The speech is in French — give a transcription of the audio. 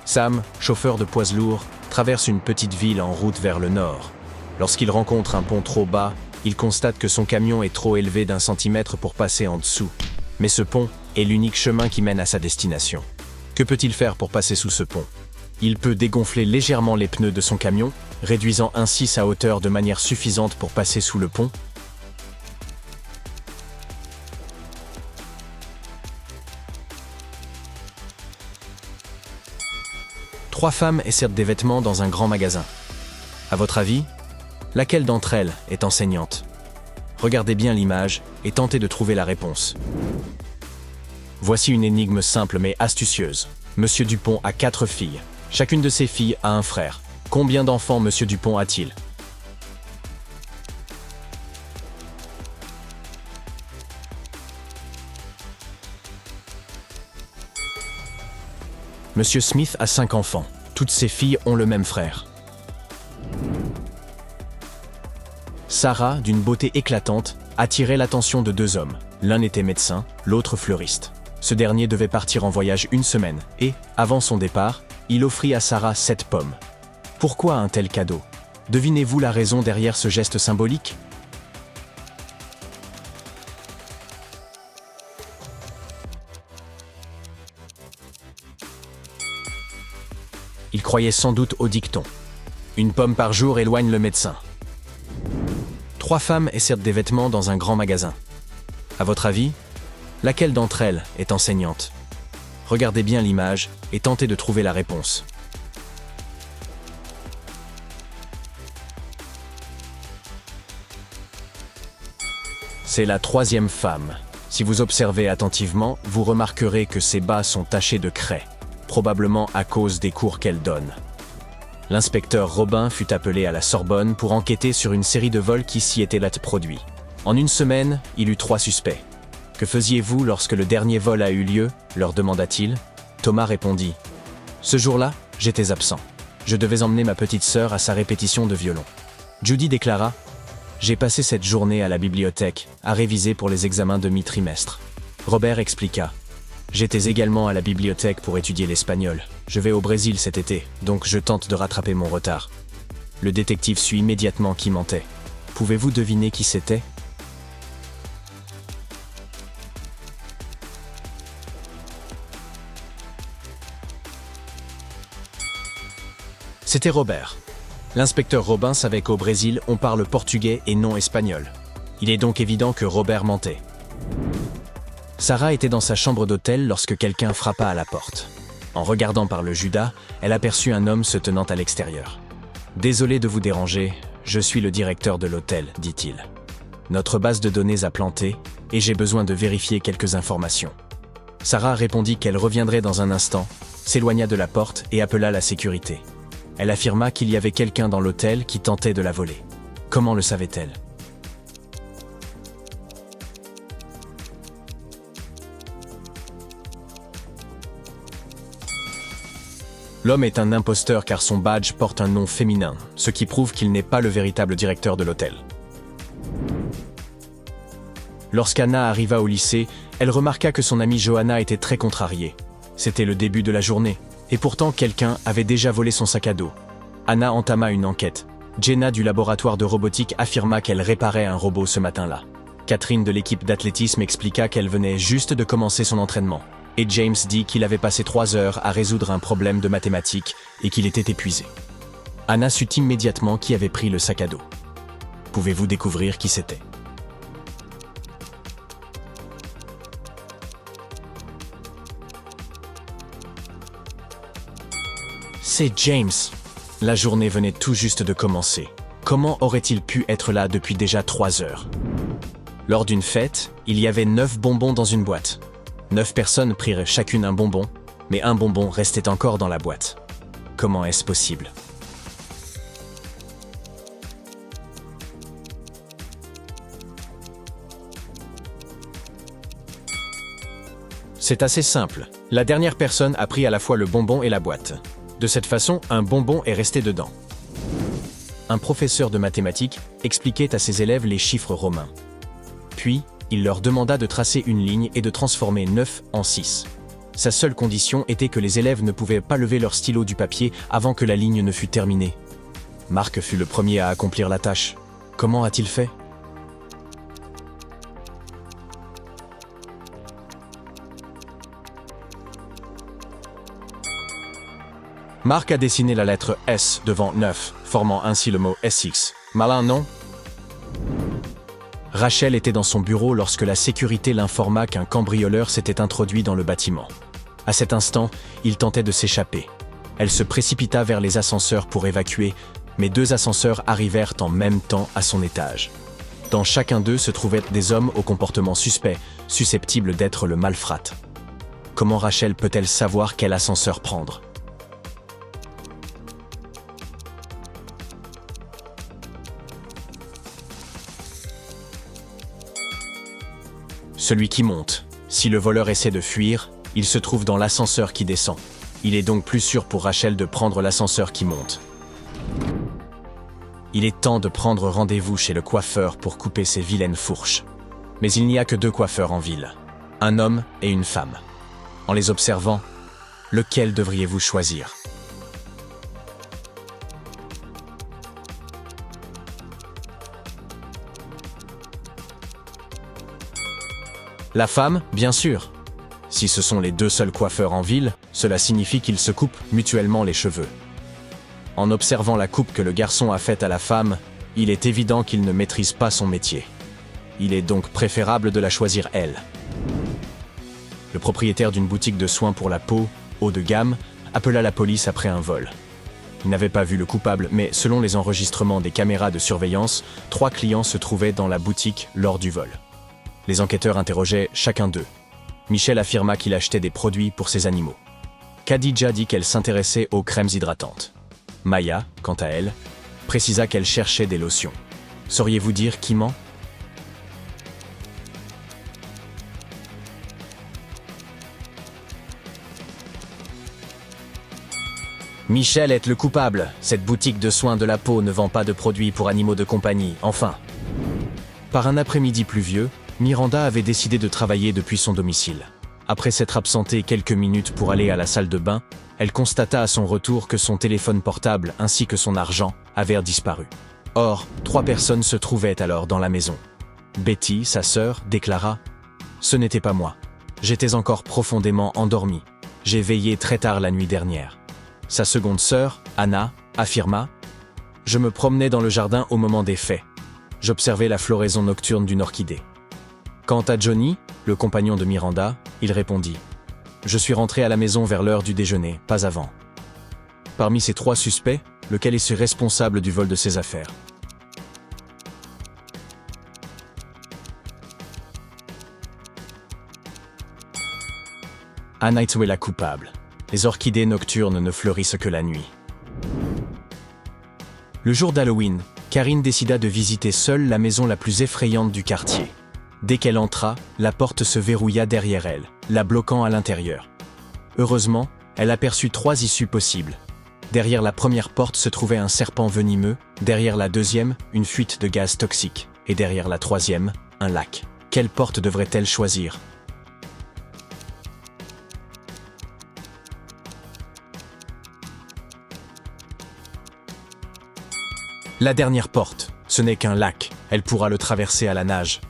Sam, chauffeur de poids lourds, traverse une petite ville en route vers le nord. Lorsqu'il rencontre un pont trop bas, il constate que son camion est trop élevé d'1 centimètre pour passer en dessous. Mais ce pont est l'unique chemin qui mène à sa destination. Que peut-il faire pour passer sous ce pont? Il peut dégonfler légèrement les pneus de son camion, réduisant ainsi sa hauteur de manière suffisante pour passer sous le pont. Trois femmes essaient des vêtements dans un grand magasin. À votre avis, laquelle d'entre elles est enseignante? Regardez bien l'image et tentez de trouver la réponse. Voici une énigme simple mais astucieuse. Monsieur Dupont a 4 filles. Chacune de ses filles a un frère. Combien d'enfants Monsieur Dupont a-t-il? Monsieur Smith a 5 enfants. Toutes ses filles ont le même frère. Sarah, d'une beauté éclatante, attirait l'attention de 2 hommes. L'un était médecin, l'autre fleuriste. Ce dernier devait partir en voyage 1 semaine et, avant son départ, il offrit à Sarah 7 pommes. Pourquoi un tel cadeau? Devinez-vous la raison derrière ce geste symbolique? Il croyait sans doute au dicton. Une pomme par jour éloigne le médecin. 3 femmes essaient des vêtements dans un grand magasin. À votre avis, laquelle d'entre elles est enseignante? Regardez bien l'image et tentez de trouver la réponse. C'est la 3e femme. Si vous observez attentivement, vous remarquerez que ses bas sont tachés de craie, probablement à cause des cours qu'elle donne. L'inspecteur Robin fut appelé à la Sorbonne pour enquêter sur une série de vols qui s'y étaient produits. En 1 semaine, il eut 3 suspects. « Que faisiez-vous lorsque le dernier vol a eu lieu » leur demanda-t-il. Thomas répondit « Ce jour-là, j'étais absent. Je devais emmener ma petite sœur à sa répétition de violon. » Judy déclara « J'ai passé cette journée à la bibliothèque, à réviser pour les examens de mi-trimestre. » Robert expliqua « J'étais également à la bibliothèque pour étudier l'espagnol. Je vais au Brésil cet été, donc je tente de rattraper mon retard. » Le détective sut immédiatement qui mentait. Pouvez-vous deviner qui c'était? C'était Robert. L'inspecteur Robin savait qu'au Brésil, on parle portugais et non espagnol. Il est donc évident que Robert mentait. Sarah était dans sa chambre d'hôtel lorsque quelqu'un frappa à la porte. En regardant par le Judas, elle aperçut un homme se tenant à l'extérieur. « Désolé de vous déranger, je suis le directeur de l'hôtel, dit-il. Notre base de données a planté et j'ai besoin de vérifier quelques informations. » Sarah répondit qu'elle reviendrait dans un instant, s'éloigna de la porte et appela la sécurité. Elle affirma qu'il y avait quelqu'un dans l'hôtel qui tentait de la voler. Comment le savait-elle? L'homme est un imposteur car son badge porte un nom féminin, ce qui prouve qu'il n'est pas le véritable directeur de l'hôtel. Lorsqu'Anna arriva au lycée, elle remarqua que son amie Johanna était très contrariée. C'était le début de la journée, et pourtant quelqu'un avait déjà volé son sac à dos. Anna entama une enquête. Jenna du laboratoire de robotique affirma qu'elle réparait un robot ce matin-là. Catherine de l'équipe d'athlétisme expliqua qu'elle venait juste de commencer son entraînement. Et James dit qu'il avait passé 3 heures à résoudre un problème de mathématiques et qu'il était épuisé. Anna sut immédiatement qui avait pris le sac à dos. Pouvez-vous découvrir qui c'était? C'est James. La journée venait tout juste de commencer. Comment aurait-il pu être là depuis déjà 3 heures? Lors d'une fête, il y avait 9 bonbons dans une boîte. 9 personnes prirent chacune un bonbon, mais un bonbon restait encore dans la boîte. Comment est-ce possible? C'est assez simple. La dernière personne a pris à la fois le bonbon et la boîte. De cette façon, un bonbon est resté dedans. Un professeur de mathématiques expliquait à ses élèves les chiffres romains. Puis, il leur demanda de tracer une ligne et de transformer 9 en 6. Sa seule condition était que les élèves ne pouvaient pas lever leur stylo du papier avant que la ligne ne fût terminée. Marc fut le premier à accomplir la tâche. Comment a-t-il fait? Marc a dessiné la lettre S devant 9, formant ainsi le mot SX. Malin, non? Rachel était dans son bureau lorsque la sécurité l'informa qu'un cambrioleur s'était introduit dans le bâtiment. À cet instant, il tentait de s'échapper. Elle se précipita vers les ascenseurs pour évacuer, mais 2 ascenseurs arrivèrent en même temps à son étage. Dans chacun d'eux se trouvaient des hommes au comportement suspect, susceptibles d'être le malfrat. Comment Rachel peut-elle savoir quel ascenseur prendre? Celui qui monte. Si le voleur essaie de fuir, il se trouve dans l'ascenseur qui descend. Il est donc plus sûr pour Rachel de prendre l'ascenseur qui monte. Il est temps de prendre rendez-vous chez le coiffeur pour couper ses vilaines fourches. Mais il n'y a que 2 coiffeurs en ville, un homme et une femme. En les observant, lequel devriez-vous choisir? La femme, bien sûr. Si ce sont les 2 seuls coiffeurs en ville, cela signifie qu'ils se coupent mutuellement les cheveux. En observant la coupe que le garçon a faite à la femme, il est évident qu'il ne maîtrise pas son métier. Il est donc préférable de la choisir elle. Le propriétaire d'une boutique de soins pour la peau, haut de gamme, appela la police après un vol. Il n'avait pas vu le coupable, mais selon les enregistrements des caméras de surveillance, 3 clients se trouvaient dans la boutique lors du vol. Les enquêteurs interrogeaient chacun d'eux. Michel affirma qu'il achetait des produits pour ses animaux. Khadija dit qu'elle s'intéressait aux crèmes hydratantes. Maya, quant à elle, précisa qu'elle cherchait des lotions. Sauriez-vous dire qui ment? Michel est le coupable. Cette boutique de soins de la peau ne vend pas de produits pour animaux de compagnie, enfin. Par un après-midi pluvieux, Miranda avait décidé de travailler depuis son domicile. Après s'être absentée quelques minutes pour aller à la salle de bain, elle constata à son retour que son téléphone portable ainsi que son argent avaient disparu. Or, 3 personnes se trouvaient alors dans la maison. Betty, sa sœur, déclara « Ce n'était pas moi. J'étais encore profondément endormie. J'ai veillé très tard la nuit dernière. » Sa seconde sœur, Anna, affirma « Je me promenais dans le jardin au moment des faits. J'observais la floraison nocturne d'une orchidée. » Quant à Johnny, le compagnon de Miranda, il répondit « Je suis rentré à la maison vers l'heure du déjeuner, pas avant. » Parmi ces 3 suspects, lequel est responsable du vol de ses affaires? Anna est la coupable. Les orchidées nocturnes ne fleurissent que la nuit. Le jour d'Halloween, Karine décida de visiter seule la maison la plus effrayante du quartier. Dès qu'elle entra, la porte se verrouilla derrière elle, la bloquant à l'intérieur. Heureusement, elle aperçut 3 issues possibles. Derrière la première porte se trouvait un serpent venimeux, derrière la deuxième, une fuite de gaz toxique, et derrière la troisième, un lac. Quelle porte devrait-elle choisir? La dernière porte, ce n'est qu'un lac, elle pourra le traverser à la nage.